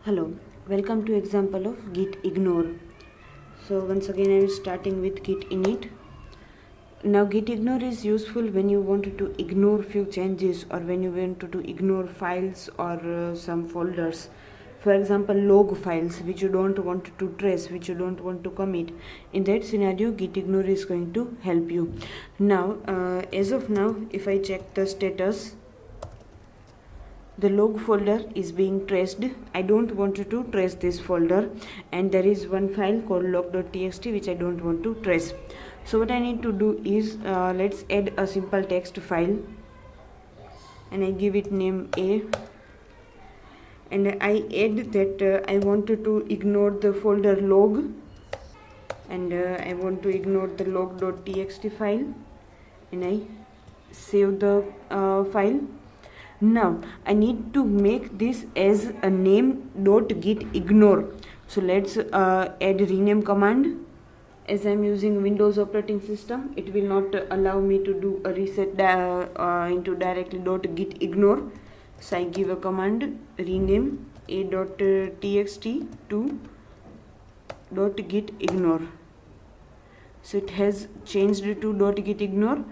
Hello, welcome to example of Git Ignore. So once again I am starting with Git init. Now Git Ignore is useful when you want to ignore few changes or when you want to ignore files or some folders. For example, log files which you don't want to trace, which you don't want to commit. In that scenario, Git Ignore is going to help you. Now, as of now, if I check the status, the log folder is being traced. I don't want to trace this folder, and there is one file called log.txt which I don't want to trace. So what I need to do is let's add a simple text file, and I give it name A, and I add that I wanted to ignore the folder log, and I want to ignore the log.txt file, and I save the file. Now I need to make this as a name.git ignore. So let's add rename command. As I'm using Windows operating system, it will not allow me to do a reset into directly .git ignore. So I give a command rename a.txt to .git ignore. So it has changed to .git ignore,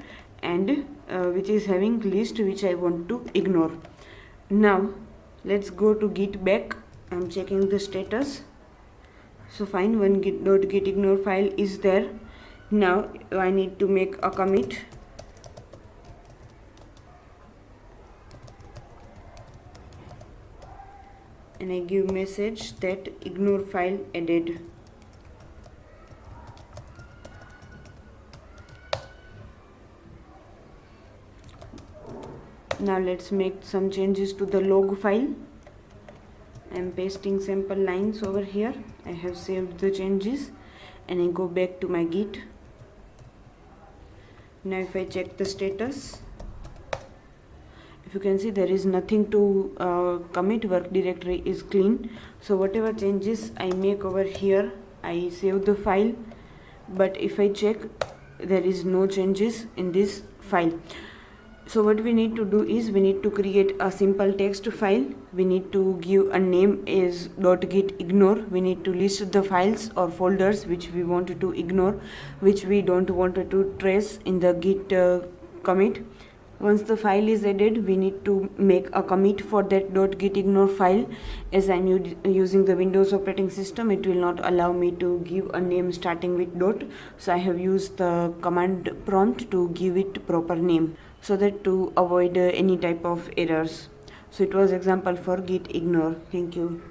and which is having list which I want to ignore. Now let's go to git back. I'm checking the status. So fine, one git ignore file is there. Now I need to make a commit. And I give message that ignore file added. Now let's make some changes to the log file. I am pasting sample lines over here. I have saved the changes, and I go back to my Git. Now if I check the status, if you can see, there is nothing to commit. Work directory is clean. So whatever changes I make over here, I save the file, but if I check, there is no changes in this file. So what we need to do is we need to create a simple text file. We need to give a name as .git ignore. We need to list the files or folders which we want to ignore, which we don't want to trace in the git commit. Once the file is added, we need to make a commit for that .git ignore file. As I'm using the Windows operating system, it will not allow me to give a name starting with dot. So I have used the command prompt to give it proper name, so that to avoid any type of errors. So it was example for git ignore. Thank you.